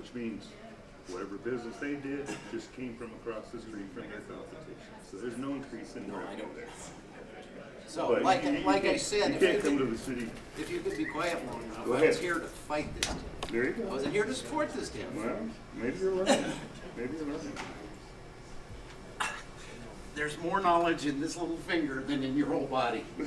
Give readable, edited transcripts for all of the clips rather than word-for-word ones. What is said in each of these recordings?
which means whatever business they did, it just came from across the street from their competition. So there's no increase in revenue there. So, But like you I can't- said, you can't come to the city. if you could be quiet long enough, Go I was ahead. here to fight this. There you I go. wasn't here to support this deal. Well, maybe you're learning. Maybe you're learning. There's more knowledge in this little finger than in your whole body. You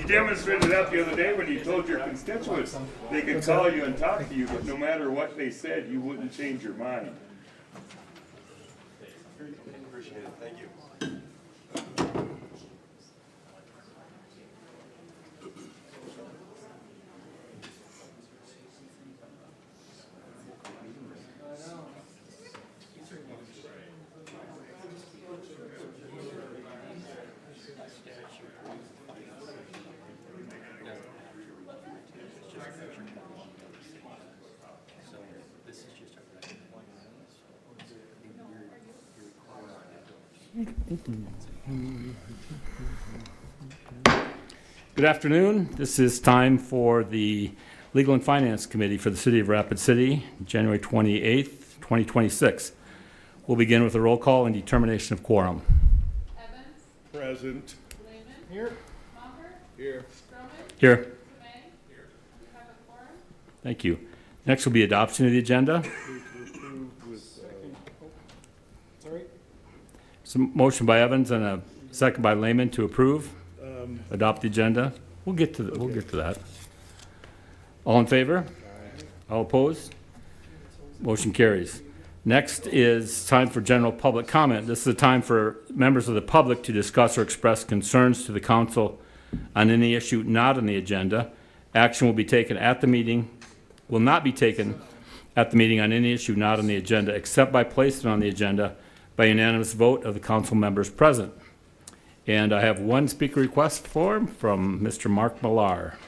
demonstrated that the other day when you told your constituents they could call you and talk to you, but no matter what they said, you wouldn't change your mind. Appreciate it, thank you. Good afternoon. This is time for the Legal and Finance Committee for the City of Rapid City, January 28th, 2026. We'll begin with a roll call and determination of quorum. Evans, Present. Lehman. Here. Monger, Here. Stroman, Here. Tomei. Here. You have a quorum. Thank you. Next will be adoption of the agenda. Some motion by Evans and a second by Lehman to approve, adopt the agenda. We'll get to that. All in favor? All opposed? Motion carries. Next is time for general public comment. This is a time for members of the public to discuss or express concerns to the council on any issue not on the agenda. Action will be taken at the meeting, will not be taken at the meeting on any issue not on the agenda, except by placing on the agenda by unanimous vote of the council members present. And I have one speaker request form from Mr. Mark Millar.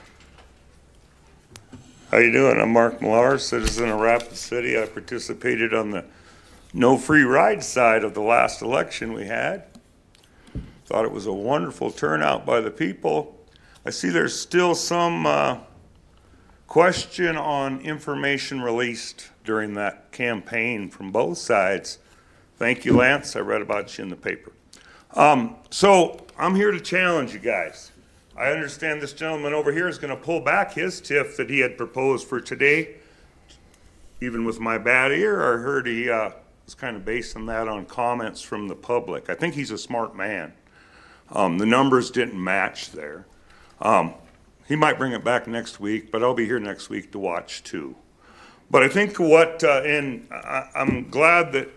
How you doing? I'm Mark Millar, citizen of Rapid City. I participated on the no free ride side of the last election we had. Thought it was a wonderful turnout by the people. I see there's still some question on information released during that campaign from both sides. Thank you, Lance. I read about you in the paper. So I'm here to challenge you guys. I understand this gentleman over here is going to pull back his TIF that he had proposed for today. Even with my bad ear, I heard he was kind of basing that on comments from the public. I think he's a smart man. The numbers didn't match there. He might bring it back next week, but I'll be here next week to watch too. But I think I'm glad that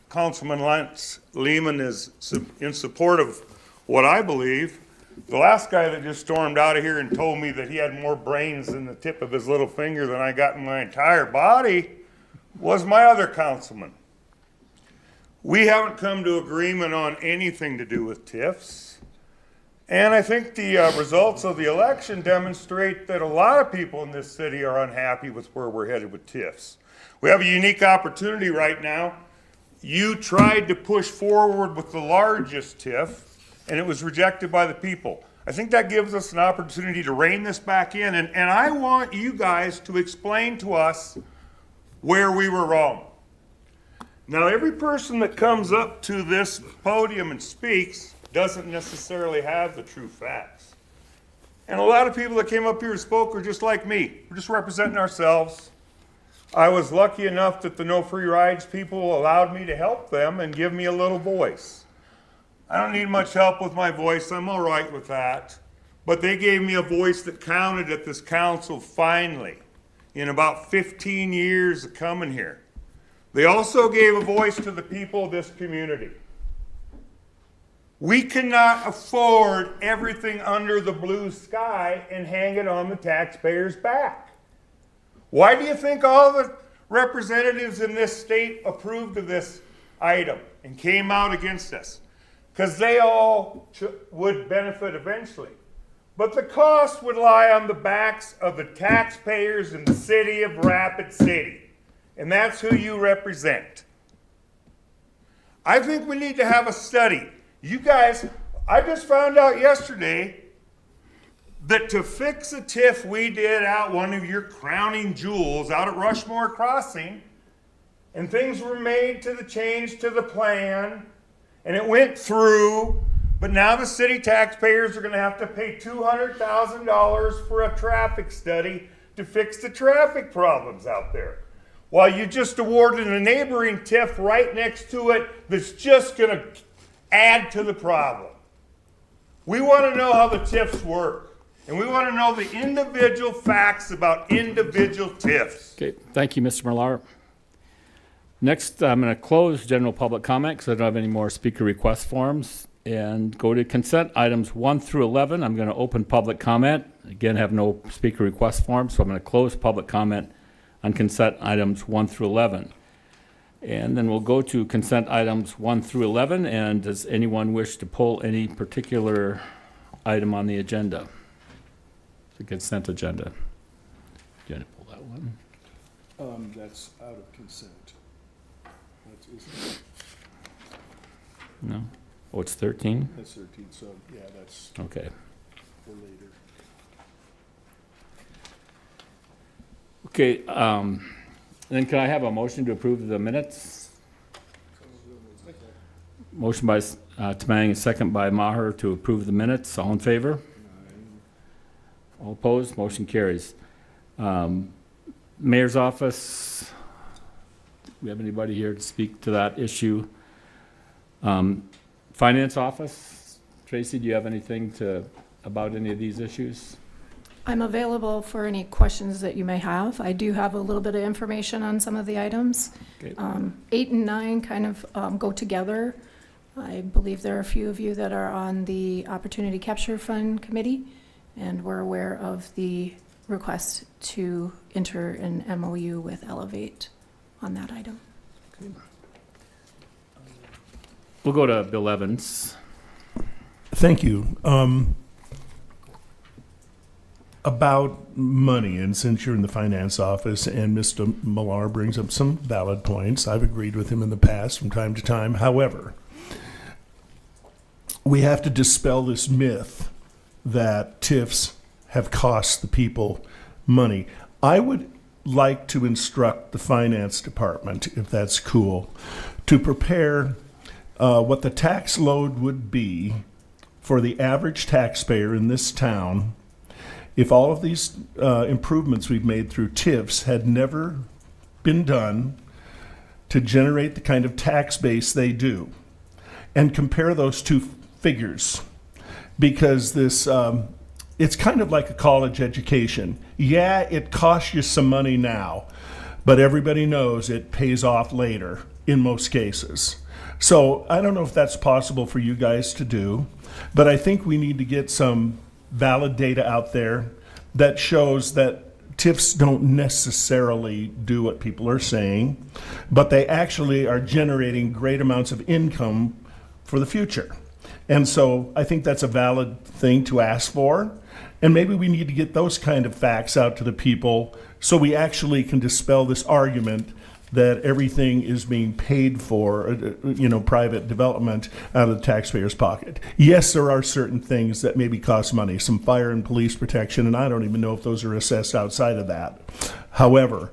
Councilman Lance Lehman is in support of what I believe. The last guy that just stormed out of here and told me that he had more brains in the tip of his little finger than I got in my entire body was my other councilman. We haven't come to agreement on anything to do with TIFs. And I think the results of the election demonstrate that a lot of people in this city are unhappy with where we're headed with TIFs. We have a unique opportunity right now. You tried to push forward with the largest TIF, and it was rejected by the people. I think that gives us an opportunity to rein this back in, and I want you guys to explain to us where we were wrong. Now, every person that comes up to this podium and speaks doesn't necessarily have the true facts. And a lot of people that came up here and spoke are just like me. We're just representing ourselves. I was lucky enough that the No Free Rides people allowed me to help them and give me a little voice. I don't need much help with my voice. I'm all right with that. But they gave me a voice that counted at this council finally in about 15 years of coming here. They also gave a voice to the people of this community. We cannot afford everything under the blue sky and hang it on the taxpayers' back. Why do you think all the representatives in this state approved of this item and came out against us? Because they all would benefit eventually. But the cost would lie on the backs of the taxpayers in the city of Rapid City. And that's who you represent. I think we need to have a study. You guys, I just found out yesterday that to fix a TIF we did out one of your crowning jewels out at Rushmore Crossing, and things were made to the change to the plan, and it went through, but now the city taxpayers are gonna have to pay $200,000 for a traffic study to fix the traffic problems out there. While you just awarded a neighboring TIF right next to it that's just gonna add to the problem. We wanna know how the TIFs work, and we wanna know the individual facts about individual TIFs. Okay, thank you, Mr. Millar. Next, I'm going to close general public comment because I don't have any more speaker request forms, and go to consent items 1 through 11. I'm going to open public comment. Again, have no speaker request forms, so I'm going to close public comment on consent items 1 through 11. And then we'll go to consent items 1 through 11, and does anyone wish to pull any particular item on the agenda? The consent agenda. Do you want to pull that one? That's out of consent. That's No? Oh, it's 13? 13, so yeah, that's Okay. for later. Okay, then can I have a motion to approve the minutes? Motion by Tamang, and second by Maher to approve the minutes. All in favor? All opposed? Motion carries. Mayor's office, do we have anybody here to speak to that issue? Finance office, Tracy, do you have anything about any of these issues? I'm available for any questions that you may have. I do have a little bit of information on some of the items. Okay. 8 and 9 kind of go together. I believe there are a few of you that are on the Opportunity Capture Fund Committee, and we're aware of the request to enter an MOU with Elevate on that item. We'll go to Bill Evans. Thank you. About money, and since you're in the finance office and Mr. Millar brings up some valid points, I've agreed with him in the past from time to time. However, we have to dispel this myth that TIFs have cost the people money. I would like to instruct the finance department, if that's cool, to prepare what the tax load would be for the average taxpayer in this town if all of these improvements we've made through TIFs had never been done to generate the kind of tax base they do, and compare those two figures. Because this, it's kind of like a college education. Yeah, it costs you some money now, but everybody knows it pays off later in most cases. So I don't know if that's possible for you guys to do, but I think we need to get some valid data out there that shows that TIFs don't necessarily do what people are saying, but they actually are generating great amounts of income for the future. And so I think that's a valid thing to ask for. And maybe we need to get those kind of facts out to the people so we actually can dispel this argument that everything is being paid for, private development out of the taxpayer's pocket. Yes, there are certain things that maybe cost money, some fire and police protection, and I don't even know if those are assessed outside of that. However,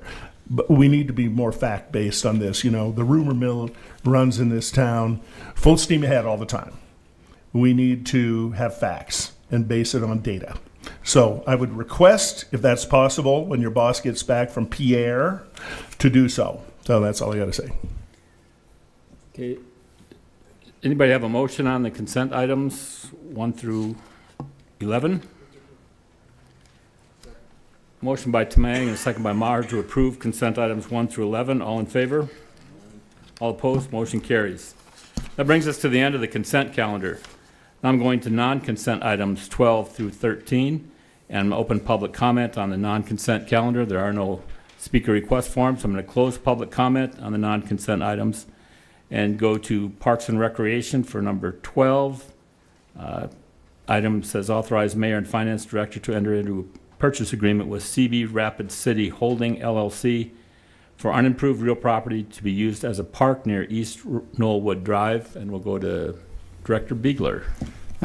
but we need to be more fact-based on this. The rumor mill runs in this town full steam ahead all the time. We need to have facts and base it on data. So I would request, if that's possible, when your boss gets back from Pierre, to do so. So that's all I got to say. Okay. Anybody have a motion on the consent items 1 through 11? Motion by Tamang and a second by Maher to approve consent items 1 through 11. All in favor? All opposed? Motion carries. That brings us to the end of the consent calendar. Now I'm going to non-consent items 12 through 13 and open public comment on the non-consent calendar. There are no speaker request forms, so I'm going to close public comment on the non-consent items and go to Parks and Recreation for number 12. Item says authorize mayor and finance director to enter into a purchase agreement with CB Rapid City Holding LLC for unimproved real property to be used as a park near East Knollwood Drive. And we'll go to Director Beegler.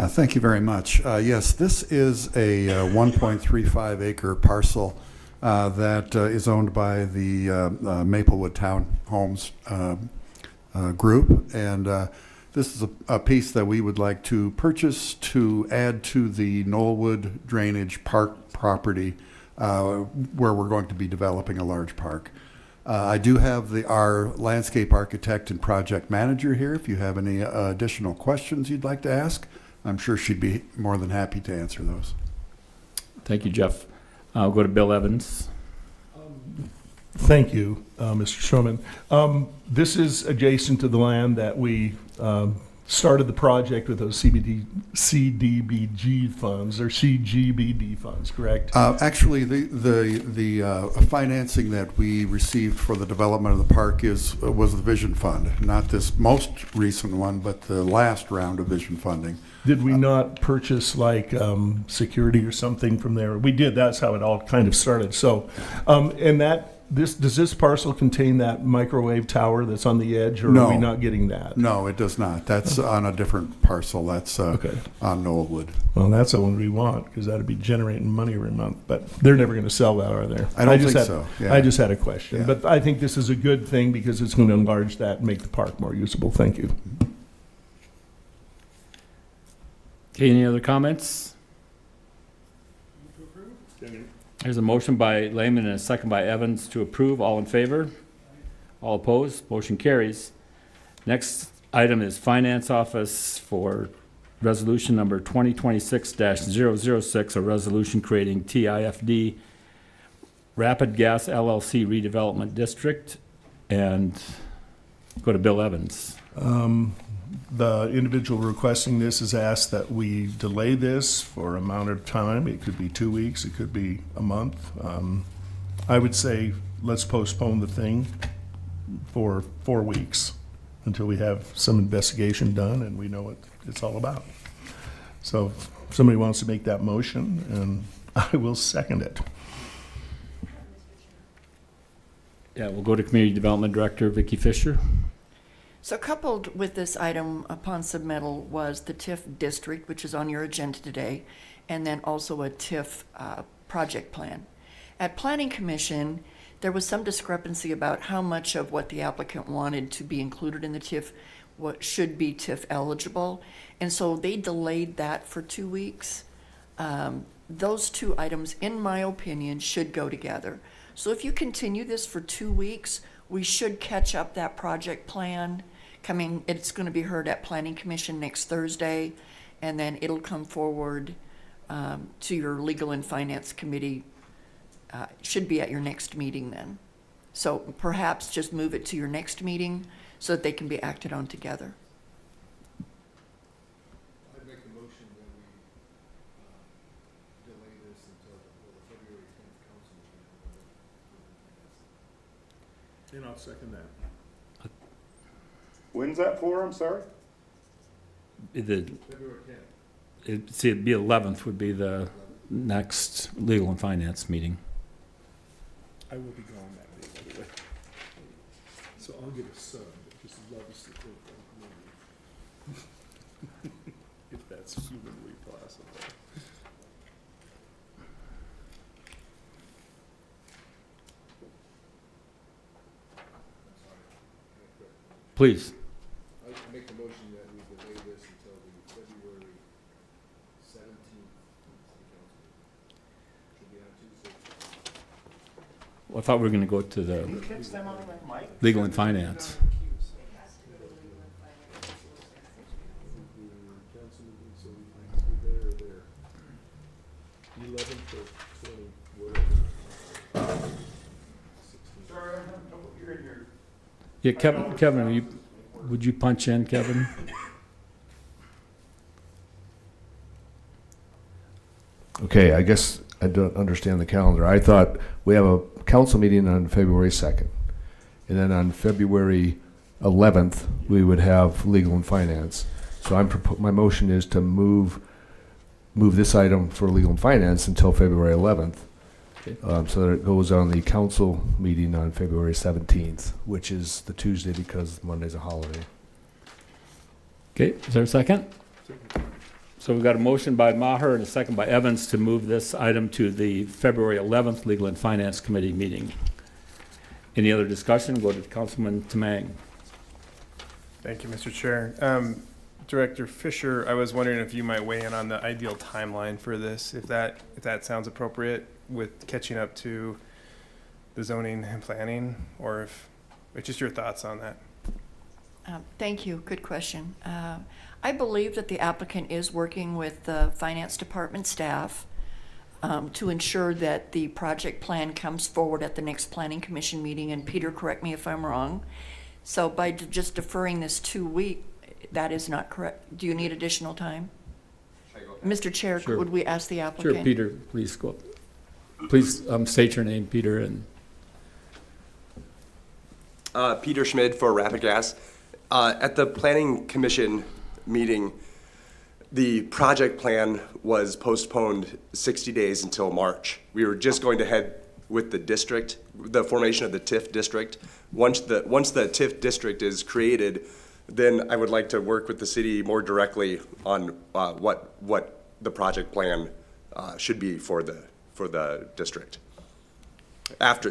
Thank you very much. Yes, this is a 1.35 acre parcel that is owned by the Maplewood Townhomes group, and this is a piece that we would like to purchase to add to the Knollwood Drainage Park property where we're going to be developing a large park. I do have our landscape architect and project manager here. If you have any additional questions you'd like to ask, I'm sure she'd be more than happy to answer those. Thank you, Jeff. I'll go to Bill Evans. Thank you, Mr. Sherman. This is adjacent to the land that we started the project with those CDBG funds, or CGBD funds, correct? Actually, the financing that we received for the development of the park was the Vision Fund, not this most recent one, but the last round of Vision funding. Did we not purchase like security or something from there? We did. That's how it all kind of started. So, and does this parcel contain that microwave tower that's on the edge, or No. are we not getting that? No, it does not. That's on a different parcel. That's Okay. on Knollwood. Well, that's the one we want, because that'd be generating money every month. But they're never going to sell that, are they? I don't just think had- so, yeah. I just had a question. Yeah. But I think this is a good thing because it's going to enlarge that and make the park more usable. Thank you. Okay, any other comments? There's a motion by Lehman and a second by Evans to approve. All in favor? All opposed? Motion carries. Next item is Finance Office for Resolution Number 2026-006, a resolution creating TIFD Rapid Gas LLC Redevelopment District. And go to Bill Evans. The individual requesting this has asked that we delay this for a amount of time. It could be 2 weeks, it could be a month. I would say let's postpone the thing for 4 weeks until we have some investigation done and we know what it's all about. So if somebody wants to make that motion, and I will second it. Yeah, we'll go to Community Development Director Vicki Fisher. So coupled with this item upon submittal was the TIF district, which is on your agenda today, and then also a TIF project plan. At Planning Commission, there was some discrepancy about how much of what the applicant wanted to be included in the TIF, what should be TIF eligible, and so they delayed that for 2 weeks. Those two items, in my opinion, should go together. So if you continue this for 2 weeks, we should catch up that project plan coming. It's going to be heard at Planning Commission next Thursday, and then it'll come forward to your Legal and Finance Committee. Should be at your next meeting then. So perhaps just move it to your next meeting so that they can be acted on together. I'd make a motion that we delay this until the February 10th council meeting. And I'll second that. When's that for, I'm sorry? February 10th. It'd be 11th would be the next Legal and Finance meeting. I will be gone that day, by the way. So I'll get a sub, because he loves to cook on me. If that's humanly possible. Please. I'd make a motion that we delay this until the February 17th council meeting. Should be on Tuesday. Well, I thought we were going to go to the Catch them on that mic. Legal and Finance. The council meeting, so we can be there or there. 11th or 20, whatever. Sorry, I'm having trouble hearing your. Yeah, Kevin, would you punch in, Kevin? Okay, I guess I don't understand the calendar. I thought we have a council meeting on February 2nd. And then on February 11th, we would have legal and finance. So my motion is to move this item for legal and finance until February 11th. Okay. So that it goes on the council meeting on February 17th, which is the Tuesday because Monday's a holiday. Okay, is there a second? So we've got a motion by Maher and a second by Evans to move this item to the February 11th Legal and Finance Committee meeting. Any other discussion? Go to Councilman Tamang. Thank you, Mr. Chair. Director Fisher, I was wondering if you might weigh in on the ideal timeline for this, if that sounds appropriate with catching up to the zoning and planning, or if just your thoughts on that. Thank you. Good question. I believe that the applicant is working with the finance department staff to ensure that the project plan comes forward at the next planning commission meeting. And Peter, correct me if I'm wrong. So by just deferring this 2 week, that is not correct. Do you need additional time? Mr. Chair, Sure. would we ask the applicant? Sure, Peter, please go. Please state your name, Peter, and Peter Schmid for Rapid Gas. At the Planning Commission meeting, the project plan was postponed 60 days until March. We were just going to head with the district, the formation of the TIF district. Once the TIF district is created, then I would like to work with the city more directly on what the project plan should be for the district.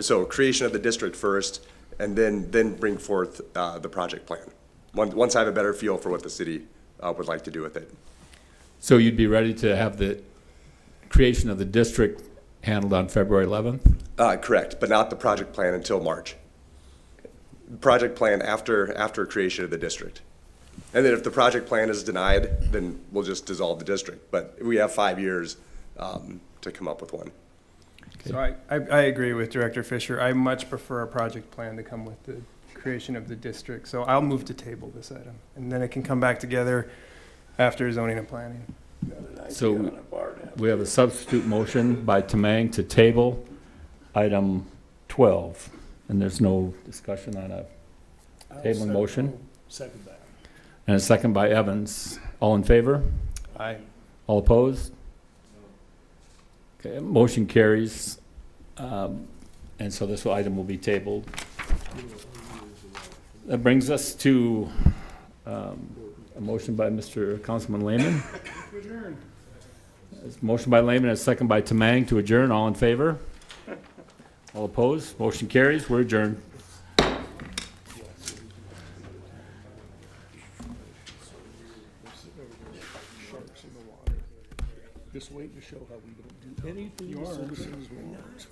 So creation of the district first, and then bring forth the project plan. Once I have a better feel for what the city would like to do with it. so you'd be ready to have the creation of the district handled on February 11th? Correct, but not the project plan until March. Project plan after creation of the district. And then if the project plan is denied, then we'll just dissolve the district. But we have 5 years to come up with one. So I agree with Director Fisher. I much prefer a project plan to come with the creation of the district. So I'll move to table this item, and then it can come back together after zoning and planning. So we have a substitute motion by Tamang to table item 12, and there's no discussion on a table motion. Second that. And a second by Evans. All in favor? Aye. All opposed? Okay, motion carries. And so this item will be tabled. That brings us to a motion by Mr. Councilman Lehman. Motion by Lehman and a second by Tamang to adjourn. All in favor? All opposed? Motion carries. We're adjourned. Sharks in the water. Just waiting to show how we don't do anything the citizens want.